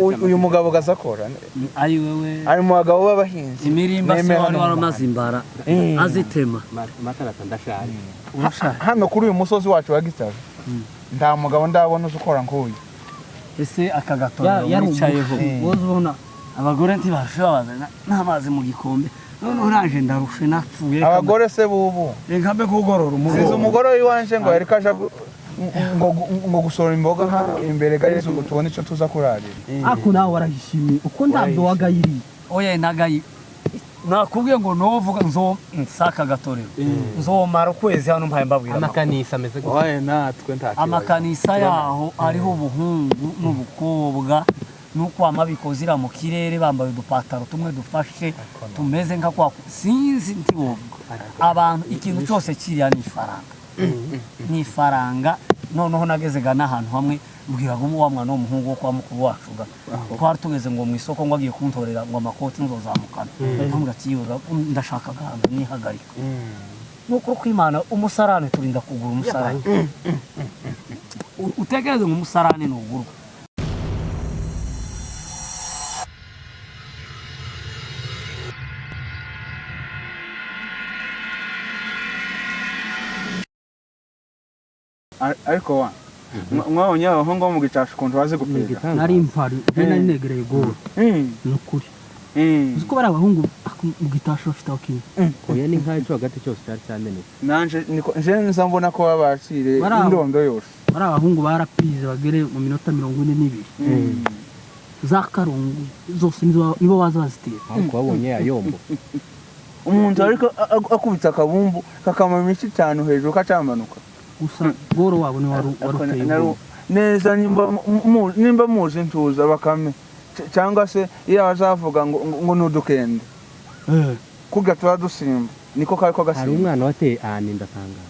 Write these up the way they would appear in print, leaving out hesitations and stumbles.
uyu mugabo gazakora ari wewe ari mu bagabo b'abahinzi imirimba se wari waramazimbara azitema matarata ndashari hano kuri uyu musozi wacu wa Gitare nta mugabo ndabona uzukora nk'uyu ese akagatora yicayeho wozubona abagore ntibashobora n'amazi mu gikombe none naje ndarushe napfuye abagore se bubu nkambe kugorora umuzi umugore w'iwanje ngo yari kaje ngo gusora imboga imbere ga Yesu tubone ico tuza kurarira ako nawe warahishimiye uko ndavyo wagayiri oya nagayi nakubwiye ngo novuga nzo nsaka gatorero nzomara ukwezi hano mpaye mbabwira amakanisa ameze gute oya natwe ntaki amakanisa yaho ariho ubuhungu n'ubukobwa nuko amabikozira mu kirere bambaye udupataro tumwe dufashe tumeze nka kwa sinzi ntibovuga abantu ikintu cyose kiriya ni faranga noneho nagezega n'ahantu hamwe mbwira ngo wa mwana w'umuhungu wo kwa mukuru wacu twari tugeze ngo mu isoko ngo agiye kuntorera ngo amakoti nzozamukana ntumwe atiyoga ndashaka gahanga nihagarika nuko kwimana umusarane turinda kugura umusarane utegereze ngo umusarane n'ugurwa ariko wa mwabonye abahungu mu gitasha ukuntu bazi gupega nari impari nari negereye goro nukuri uko bari abahungu mu gitasha bafite abakinyi oya ni nkaho cyo hagati cyose cyari cyamenetse nanje nje nza mbona ko babashire indondo yose bari abahungu barapize bagere mu minota 42 za karungu zose nibo baza bazitira ariko babonye ayombo umuntu ariko akubita akabumbu kakama mici cyane hejuru kacamanuka gusa goro wabo ni waruteye neza nimba muzi ntuza bakame cyangwa se iyo bazavuga ngo nudukende kuga tuba dusimba niko kari ko gasimba hari umwana wateye ahandi ndakanga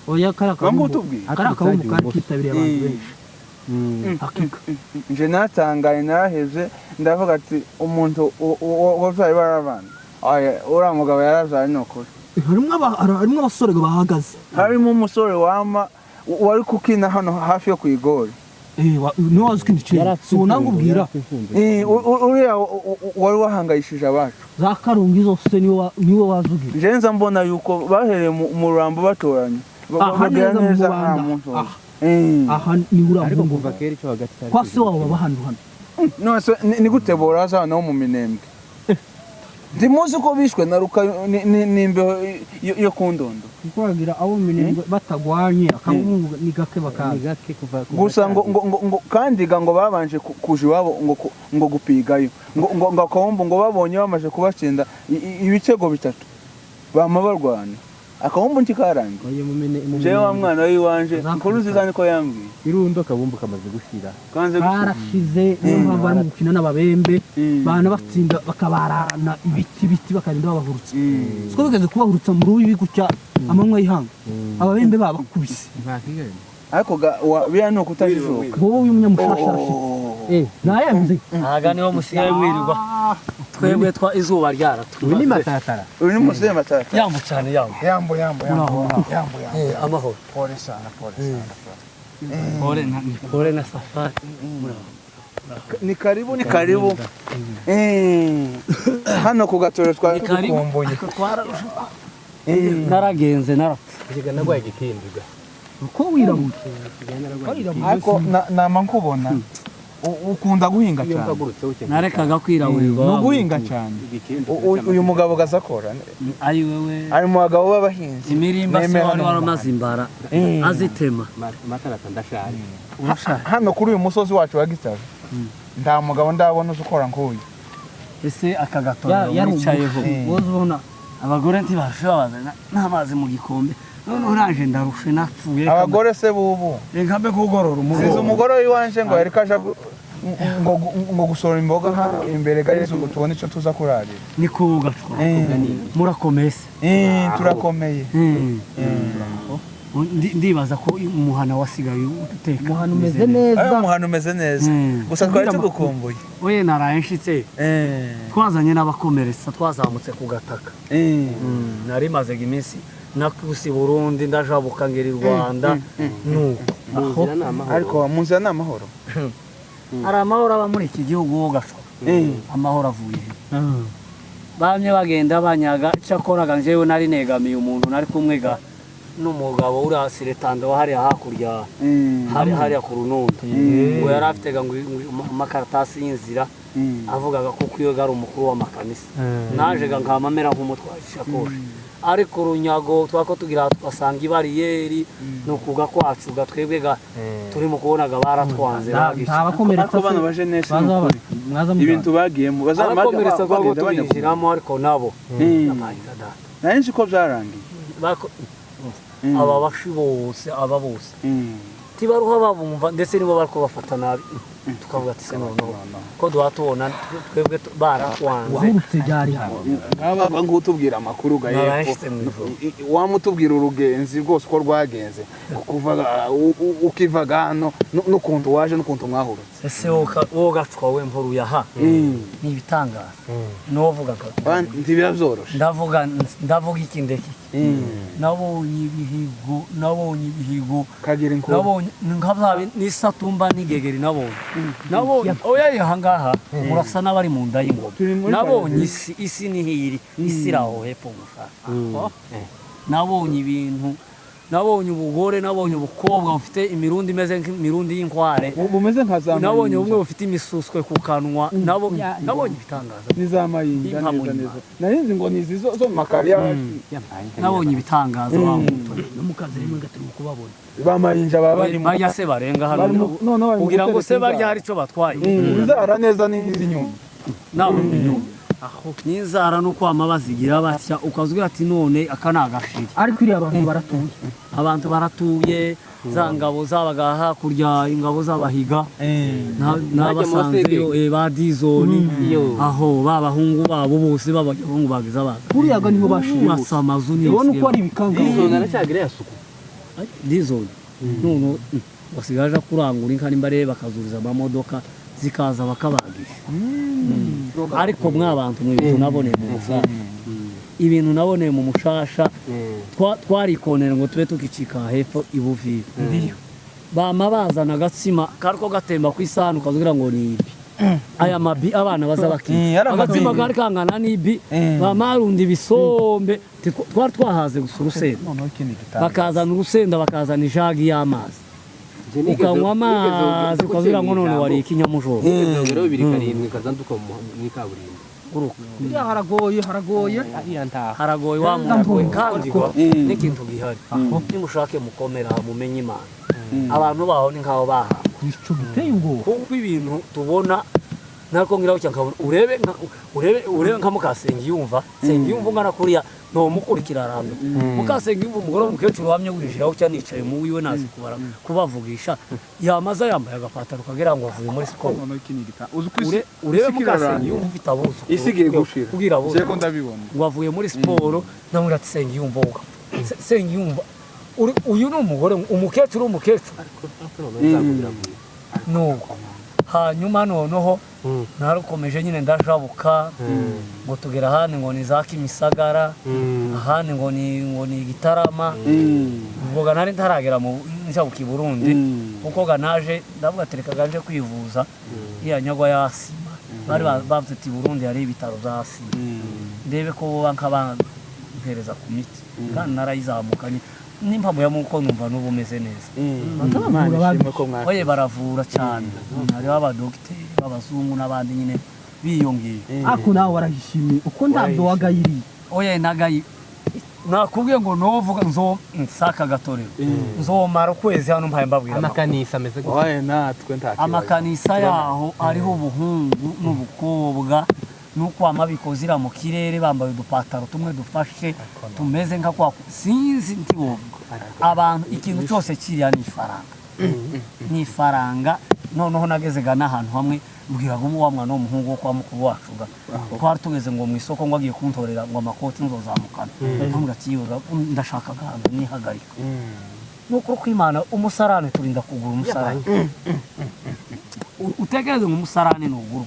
oya karakabumbu kari kitabiriye abantu benshi hakika nje natangaye naraheze ndavuga ati umuntu wazaye barabana aya ura mugabo yarazaye nokuri harimo abasore bahagaze harimo umusore wama wari kukina hano hafi yo kwigori niwe wazi ukindi so nangubwira uriya wari wahangayishije abacu za karungi zose niwe wazugira nje nza mbona yuko bahereye mu rurambo batoranye bagira neza nta muntu aha ni urambo kuva kera cyo hagati kwa se wabo bahandu hano nose ni gute boraza no mu minembwe ndimuzi ko bishwe na ruka nimbe yo kundondo kwagira abo minembwe batagwanye akabumungu ni gake bakaza gusa ngo kandi ngo babanje kuje wabo ngo gupigayo ngo akawumbu ngo babonye bamaje kubacenda ibicego bitatu bama barwana akawumbu ntikarangi je wa mwana w'iwanje nkuruzi zane ko yambwiye irundo akabumbu kamaze gushira kanze barashize niyo bari mu gukina n'ababembe bana batsinda bakabararana ibiti bakarinda babahurutse siko bigeze kubahurutsa mu rubi gutya amanywa y'ihanga ababembe babakubise ariko biya no kutajijuka wowe uyu munyamushasha nayemze aga niho musigaye wirirwa twebwe twa izuba ryaratwe ni matatara uri museye matata yambo cyane yambo amahoro pole sana pole na safari ni karibu hano ku gatoro twakumbuye naragenze narapfa nagwaye igikindiga uko wirabura ariko nama nkubona ukunda guhinga cyane narekaga kwiraburirwa no guhinga cyane uyu mugabo gazakora ari wewe ari mu bagabo b'abahinzi imirimba se wari waramazimbara azitema matarata ndashari hano kuri uyu musozi wacu wa Gitare nta mugabo ndabona uzukora nk'uyu ese akagatora yicayeho wozubona abagore ntibashobora n'amazi mu gikombe none naje ndarushe napfuye abagore se bubu nkambe kugorora umuzi umugore w'iwanje ngo yari kaje ngo gusora imboga imbere ga Yesu tubone ico tuza kurarira ni kuga murakomese turakomeye ndibaza ko umuhana wasigaye uteka umuhana umeze neza umuhana umeze neza gusa twari tugukumbuye oye naraye nshitse twazanye n'abakomeretsa twazamutse ku gataka nari maze iminsi nakusi Burundi ndajabuka ngeri Rwanda nuko ariko munzira n'amahoro hari amahoro aba muri iki gihugu wo gashoka amahoro avuye bamye bagenda banyaga cyakoraga njyewe nari negamiye umuntu nari kumwe ga n'umugabo uri asiretanda wa hariya hakurya hariya ku runundo ngo yari afite ngo amakaratasi y'inzira avugaga ko iyo gari umukuru w'amakanisa naje ga nkamamera nk'umutwaje ishakoshi ariko urunyago twako tugira twasanga ibariyeri no kuga kwacu gatwebwe ga turi mu kubonaga baratwanze ntabakomeretsa bana baje nese mwaza ibintu bagiyemo bazakomeretsa kwa tubinjiramo ariko nabo nari nzi ko byarangiye aba bashi bose aba bose tibaruha babumva ndetse nibo bariko bafata nabi tukavuga ati se noneho ko duhatubona twebwe baratwanze wahurutse byari hano nk'aba ngutubwira amakuru ga yepfo wamutubwira urugenzi rwose uko rwagenze kuva ukivaga hano n'ukuntu waje n'ukuntu mwahurutse ese wowe gacwa we mporu yaha ni ibitangaza novuga ntibirabyoroshe ndavuga iki ndeki nabonye ibihigo kagira inkuru nabonye nkababe nisatumba nigegeri nabonye oya yahangaha murasa n'abari mu nda y'ingoma nabonye isi nihiri isi raho hepfo gushaka nabonye ibintu nabonye ubugore nabonye ubukobwa bufite imirundi imeze nk'imirundi y'inkware bumeze nka za nabonye bumwe bufite imisuswe ku kanwa nabonye ibitangaza n'izamayinja neza narinzi ngo nizi zo makariya nabonye ibitangaza no mukazi rimwe gatuma kubabona bamayinja bajya se barenga hano kugira ngo se barya hari ico batwaye inzara neza n'izi nyuma nawe inyuma n'inzara no kwama bazigira batya ukazubwira ati none aka nagashiri ariko iri abantu baratuye za ngabo zabaga hakurya ingabo z'abahiga n'abasanzeyo ba dizoni aho babahungu babo bose babahungu bagize abaga kuriyaga niho bashiye basa amazu ni ubona uko ari ibikanga dizoni aracyagira yasuku dizoni none basigaje kurangura inka n'imbare bakazuriza amamodoka zikaza bakabagisha ariko mwabantu mw'ibintu naboneye mu mushasha ibintu naboneye mu mushasha twarikonera ngo tube tukicika hepfo ibuvira bama bazana agatsima kariko gatemba ku isahani ukazugira ngo ni ibi aya mabi abana baza bakira agatsima kari kangana n'ibi bamarundi ibisombe twari twahaze gusa urusenda bakazana urusenda bakazana ijagi y'amazi ukanywa amazi ukazugira ngo none wari ikinyamujoro rero 2 kazanduka mu kaburimbo haragoye wamuragoye kandi ngo n'ikintu gihari nimushake mukomera mumenye Imana abantu baho ni nkaho baha ico biteye ubwo kuko ibintu tubona nako ngira ucyangabona urebe nka mukasengi yumva ngana kuriya no mukurikira arando mukasengi yumva umugore w'umukecuru wamye wishiraho cyane nicaye mu wiwe nazi kubavugisha yamaza yambaye agapataro kagera ngo avuye muri siporo urebe mukasengi yumva ufite abuzo isigiye gushira kugira abuzo je ko ndabibona ngo avuye muri siporo namwe ati sengi yumva sengi yumva uyu ni umugore umukecuru nuko hanyuma noneho narukomeje nyine ndajabuka ngo tugera ahandi ngo ni za Kimisagara ahandi ngo ni Gitarama ubwo nari ntaragera mu njabuki Burundi kuko ganaje ndavuga tereka ganje kwivuza iya nyagwa yasima bari bavuze ati Burundi hari ibitaro za sima ndebe ko bankabangereza ku miti kandi narayizamukanye n'impamvu ya muko numva n'ubumeze neza oye baravura cyane hari abadokiteri b'abazungu n'abandi nyine biyongeye ako nawe warahishimiye uko ndabyo wagayiri oye nagayi nakubwiye ngo novuga nsaka gatorero nzomara ukwezi hano mpaye mbabwira amakanisa ameze oye natwe ntakibazo amakanisa yaho ariho ubuhungu n'ubukobwa nuko amabikozira mu kirere bambaye udupataro tumwe dufashe tumeze nka kwa sinzi ntiwovuga abantu ikintu cyose kiriya ni ifaranga noneho nagezega n'ahantu hamwe mbwira ngo wa mwana w'umuhungu wo kwa mukuru wacu twari tugeze ngo mu isoko ngo agiye kuntorera ngo amakoti nzozamukana ntumwe atiyoga ndashaka gahanga nihagarika nuko kwimana umusarane turinda kugura umusarane utegereze ngo umusarane nugurwa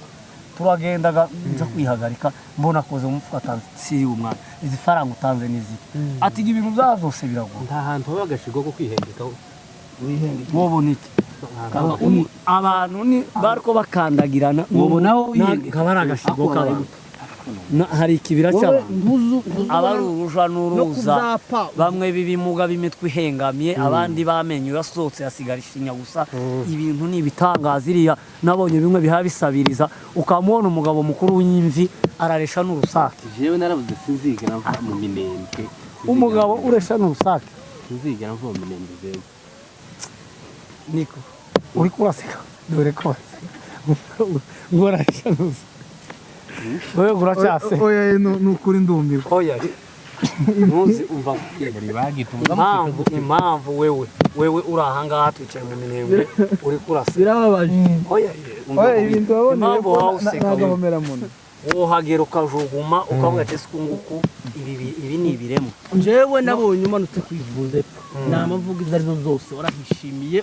turagendaga nza kwihagarika mbona koze umufuka tansi umwana izi faranga utanze nizi ati ibintu byavose biragura nta hantu ho bagashigo ko kwihengekaho wobona iki abantu ni bariko bakandagirana Ubu nawo wiyenge. kabara agashigo k'abantu hari ikibira cy'abantu abari uruja n'uruza bamwe b'ibimuga b'imitwe ihengamye abandi bamenye yasohotse hasigara ishinya gusa ibintu ni ibitangaza iriya nabonye bimwe biha bisabiriza ukamubona umugabo mukuru w'imvi araresha n'urusake jewe narabuze sinzigera mva mu minembwe umugabo uresha n'urusake sinzigera mva mu minembwe jewe niko uri kuraseka dore ko ngorasha n'urusake wewe uracyase oya nukuri ndumirwa oya ntuzi umva impamvu wewe uri ahangaha twicaye mu minembwe uri kurasa birababaje oya ibintu waboneye impamvu wawe useka nagahomera muno wohagera ukajuguma ukavuga ati nguku ibi ni ibiremo jewe nabonye umanutse kwivuza namavuga izo arizo zose warahishimiye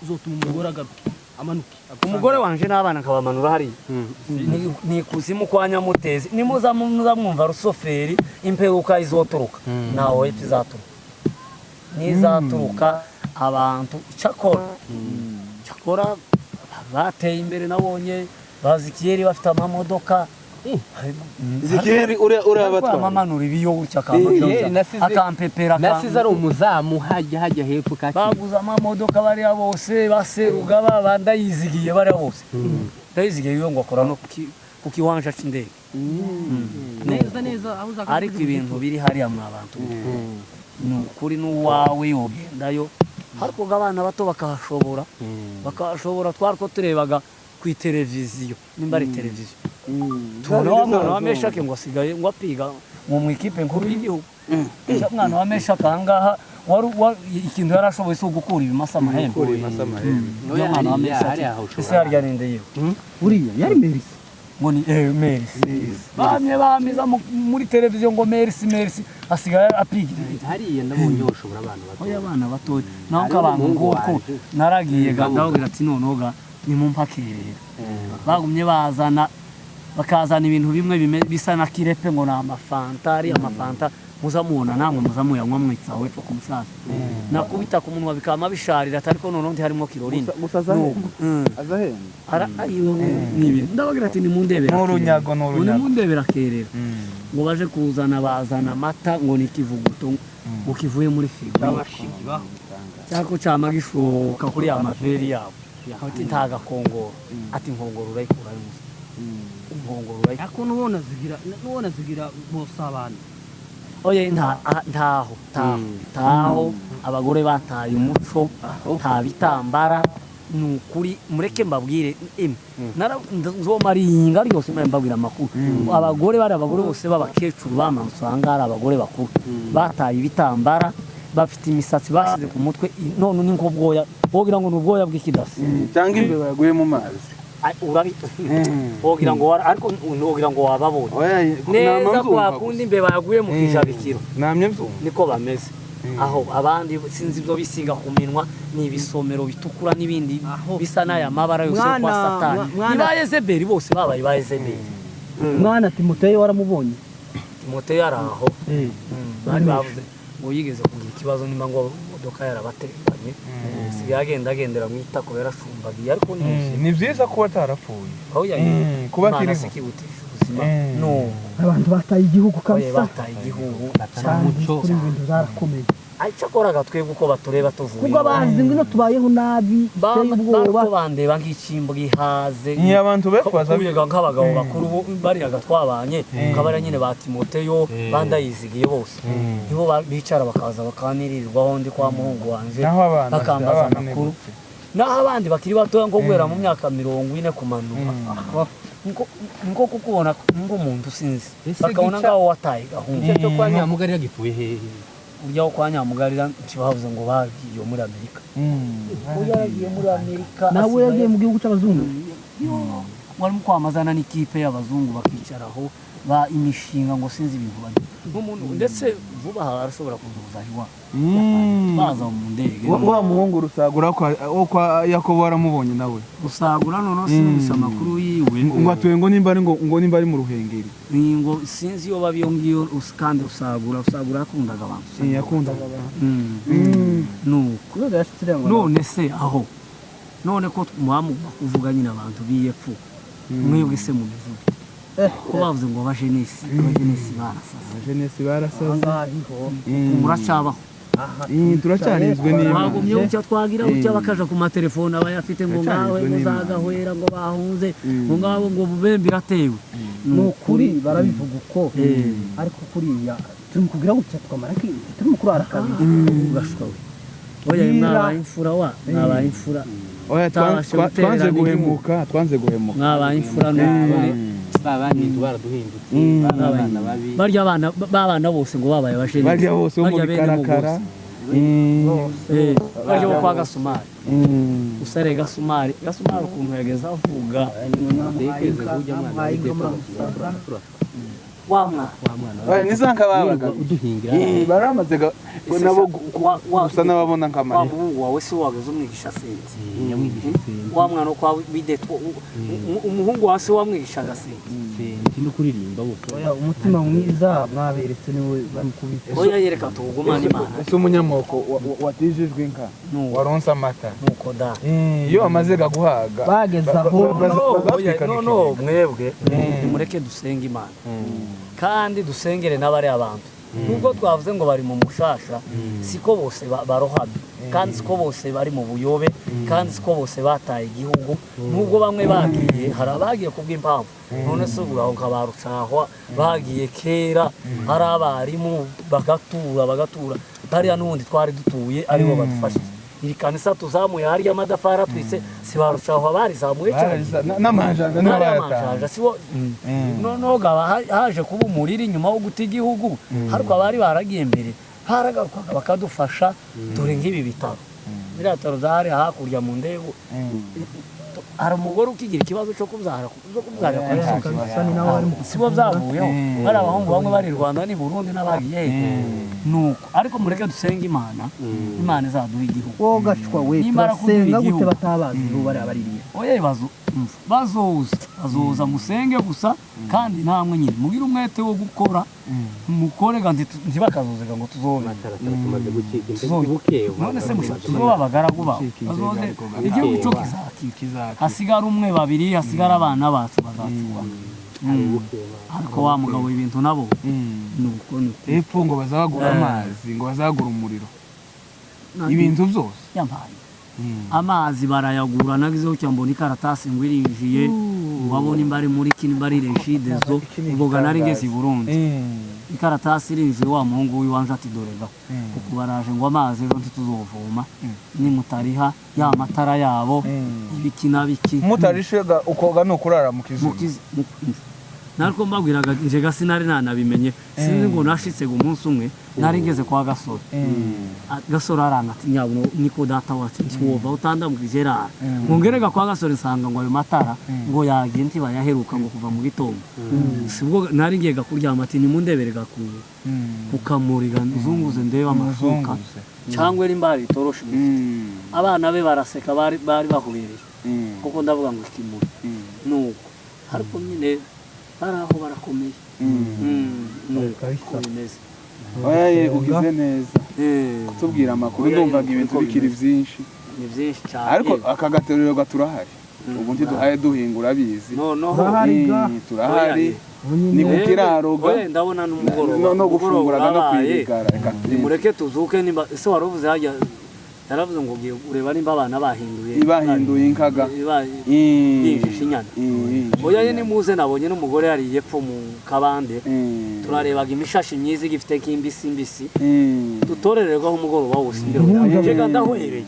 uzotuma umugore agaruka amanuke umugore wanje n'abana nkabamanura hariya ni kuzimu kwa nyamutezi nimuza mwumva rusoferi imperuka izoturuka nawe izaturuka nizaturuka abantu cyakora bateye imbere nabonye bazikiyeri bafite amamodoka zikiri urabatwa amamanura ibiyo gutya akampepera nasize ari umuzamu hajya hepfo kaki baguze amamodoka bariya bose baseruga bandayizigiye bariya bose ndayizigiye iyo ngo akora no ku kiwanja c'indege neza ariko ibintu biri hariya mu abantu ni ukuri n'uwawe yogendayo ariko abana bato bakahashobora twariko turebaga ku televiziyo nimba ari televiziyo tubona wa mwana wa Meshaki ngo asigaye ngo apiga mu ikipe nkuru y'igihugu cya mwana wa Meshaki ahangaha ikintu yarashoboye so gukura ibimasa amahembe oya mwana wa Meshaki ese harya ninde yewe uriya yari Merisi ngo ni Merisi bamiza muri televiziyo ngo Merisi asigaye apiga hariya ndabonye ushobora abantu bato oya abana bato naho kabantu ngoko naragiye gandawugira ati nonoga ni mu mpakerera bagumye bakazana ibintu bimwe bisa na kirepe ngo na amafanta muzamubona namwe muzamuyanywa mwitsa wepfo ku musaza nakubita ku munwa bikama bisharira ariko none ndi harimo kirorina azahenda n'ibintu ndabagira ati ni mundebera n'urunyago ni mundebera kerera ngo baje kuzana bazana amata ngo ni kivuguto ngo kivuye muri firigo cyako cyama gishoka kuri amaveri yabo ati ntaga kongoro ati nkongoro urayikura y'umusa inkongoro urayikura ako nubona zigira bose abantu oye ntaho abagore bataye umuco nta bitambara nukuri mureke mbabwire nzomaringa ryose mbabwira amakuru abagore bose b'abakecuru bamanutse ahangaha ari abagore bakuru bataye ibitambara bafite imisatsi bashyize ku mutwe none ni nk'ubwoya wogira ngo ni ubwoya bw'ikidasi cyangwa imbeba yaguye mu mazi wogira ngo ariko wogira ngo wababonye neza kwa kundi imbeba yaguye mu kijabikiro namye mvuga niko bameze aho abandi sinzi ibyo bisiga ku minwa ni ibisomero bitukura n'ibindi bisa n'aya mabara yose kwa satani ni ba Yezebeli bose babaye ba Yezebeli mwana Timoteyo waramubonye Timoteyo ari aho bari bavuze ngo yigeze kugira ikibazo nimba ngo imodoka yarabatekanye sigaye agendera mu itako yarashumbagiye ariko ni byiza kuba atarapfuye aho yagiye kuba kiriho sikibutisha ubuzima no abantu bataye igihugu kabisa bataye igihugu cy'umuco kuri ibintu zarakomeye ayicakoraga twebwe uko batureba tuvuye kuko bazi ngo tubayeho nabi bariko bandeba nk'ikimbwa ihaze ni abantu bekwaza nk'abagabo bakuru bariyaga twabanye nk'abari nyine ba Timoteyo bandayizigiye bose nibo bicara bakaza bakaniririrwaho ndi kwa muhungu wanje bakambaza amakuru naho abandi bakiri batoya ngo guhera mu myaka 40 kumanuka nko kukubona nk'umuntu sinzi bakabona ngaho wataye gahunda cyo kwa Nyamugarira gituye hehe uryaho kwa Nyamugarira ntibavuze ngo bagiye muri Amerika yaragiye muri Amerika nawe yagiye mu gihugu cy'abazungu barimo kwamazana n'ikipe y'abazungu bakicaraho ba imishinga ngo sinzi ibintu bari nk'umuntu ndetse vuba arashobora kuzuza iwa baza mu ndege wa muhungu rusagura kwa Yakobo waramubonye nawe rusagura none sinzi amakuru yiwe ngo atuye ngo nimba ari mu Ruhengeri ngo sinzi yo babiyo ngiyo kandi rusagura yakundaga abantu yakundaga abantu no none se aho none ko muhamuba kuvuga nyine abantu biyepfu mwebwe se mumeze ko bavuze ngo abajenesi barasasa jenesi barasaza muracabaho turacyarinzwe bagumye ucyo twagira ucyo bakaja ku matelefone abayafite ngo ngawe muzagahwera ngo bahunze ngo ngabo ngo bubembe iratewe nukuri barabivuga uko ariko kuriya turi kugira gutya twamara ki turi mukuru arakabiri ugashwa oya mwabaye imfura mwabaye imfura oya twanze guhemuka mwabaye imfura n'ukuri babandi baraduhindutse abana babi barya abana bose ngo babaye abasheni barya bose bo muri karakara barya bo kwa Gasumari usare Gasumari ukuntu yageza avuga ndekeze kujya mwana wamwa nizanka babaga uduhingira baramaze nabo gusa nababona nkamari wabu wawe si wageze umwigisha senti nyamwigisha wamwa no kwa bidetwa umuhungu wase wamwigisha gasenti no kuririmba bose oya umutima mwiza mwaberetse niwe bamukubita oya yereka tugumana imana ese umunyamoko watijijwe inka waronsa amata nuko da iyo amaze gaguhaga bageze aho no mwebwe mureke dusenga imana kandi dusengere n'abari abantu nubwo twavuze ngo bari mu mushasha siko bose barohamye kandi siko bose bari mu buyobe kandi siko bose bataye igihugu nubwo bamwe bagiye hari abagiye kubw'impamvu none se uraho nkabarucahwa bagiye kera hari abarimu bagatura bariya n'ubundi twari dutuye aribo badufashije iri kanisa tuzamuye harya amadafari twise si barucahwa barizamuye cyane n'amajanja n'abayatanga sibo no gaba haje kuba umuriri inyuma wo guta igihugu ariko abari baragiye mbere haragarukaga bakadufasha dore nk'ibi bitaro biriya bitaro zahari hakurya mu ndego hari umugore ukigira ikibazo cyo kubyara sibo byavuyeho bari abahungu bamwe bari i Rwanda n'i Burundi n'abagiye nuko ariko mureke dusenga imana izaduha igihugu wogashwa we turasenga gute batabazi bo bari abaririye oya bazoza musenge gusa kandi namwe nyine mugira umwete wo gukora mukore kandi ntibakazozega ngo tuzobe tumaze gucika imbuke none se tuzoba abagaragu bawe bazoze igihugu cyo kizakira hasigara umwe babiri hasigara abana bacu bazacuba ariko wa mugabo ibintu nabo nuko epfo ngo bazagura amazi ngo bazagura umuriro ibintu byose yampaye amazi barayagura nagizeho cyambona ikaratasi ngo irinjiye wabona imbari muri bari reshidezo uboga nari ngeze i Burundi ikaratasi irinjiye wa muhungu w'iwanje ati dorega kuko baraje ngo amazi ejo ntituzovoma nimutariha ya matara yabo ibiki nabiki mutarishega ukoga no kurara mu kizuba nariko mbabwiraga nje gasi nari nanabimenye sinzi ngo nashitse umunsi umwe nari ngeze kwa Gasore Gasore aranga ati nyabuno niko data wacu ntiwova utandamukije rara ngongerega kwa Gasore nsanga ngo ayo matara ngo yagiye ntibayaheruka ngo kuva mu gitondo sibwo nari ngega kuryama ati nimundeberega kukamuriga nzunguze ndeba amashuka cyangwa eri mbari toroshe abana be baraseka bari bahurereye kuko ndavuga ngo ikimuri nuko hariko nyine baraho barakomeye oya ugize neza kutubwira amakuru ndumvaga ibintu bikiri byinshi ni byinshi cyane ariko akagaterero gaturahari ubu ntiduhaye duhingura bizi turahari ni mu kiraro ndabona n'umugoroba no gufunguraga no kwirigara nimureke tuzuke nimba ese waruvuze hajya yaravuze ngo ureba nimba abana bahinduye inkaga yinjisha inyana oya ye nimuze nabonye n'umugore yari yepfo mu kabande turarebaga imishashi myiza igifite nk'imbisi dutorererwaho umugoroba wose njega ndahwereye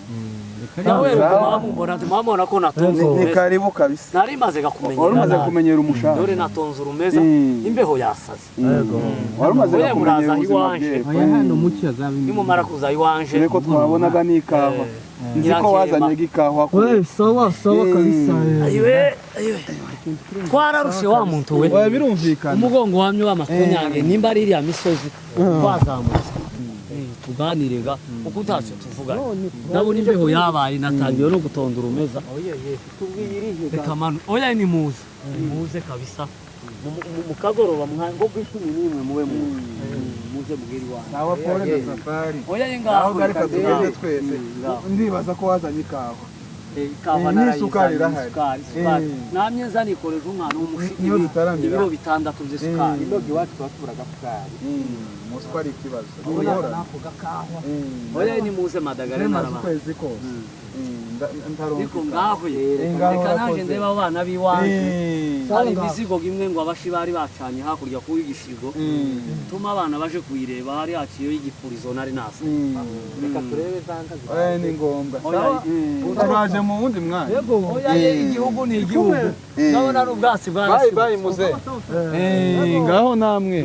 mamubona ko natonze ni karibu kabisa nari maze gakumenyera wari umaze kumenyera umushahara dore natonze urumeza imbeho yasaze wari umaze kumenyera ubuzima bwe hano muki azabi nimumara kuza iwanje niko twabonaga n'ikawa nzi ko wazanye igikawa we sawa kabisa ayiwe twararushe wa muntu we birumvikana umugongo wamye w'amakonyange nimba ari iriya misozi twazamutse tuganirega uko utacu tuvuga ndabona imbeho yabaye natangiye no gutonda urumeza reka manu oya ni muze kabisa mu kagoroba ngo kwishumi nimwe muwe muze mugeri wanyu nawe pole na safari oya ngaho ariko tugende twese ndibaza ko wazanye ikawa ikawa n'isukari irahari. isukari namye nzanikoreje umwana Iyo zitaramira. ibiro bitandatu by'isukari indoga iwacu tuba tubura agasukari muswa ari ikibazo nako gakahwa oya ni muze madagare maraba ukwezi kose niko ngaho ngaho reka naje urakoze. ndeba abana b'iwanjye hari ngaho. imizigo imwe ngo abashi bari bacanye hakurya kuri igisigo tuma abana baje kuyireba hari haciyeho igipurizo nari nasa reka turebe za nka ni ngombwa Oya, turaje mu wundi mwanya oya igihugu ni igihugu ndabona ari ubwatsi bayi bayi muze ngaho namwe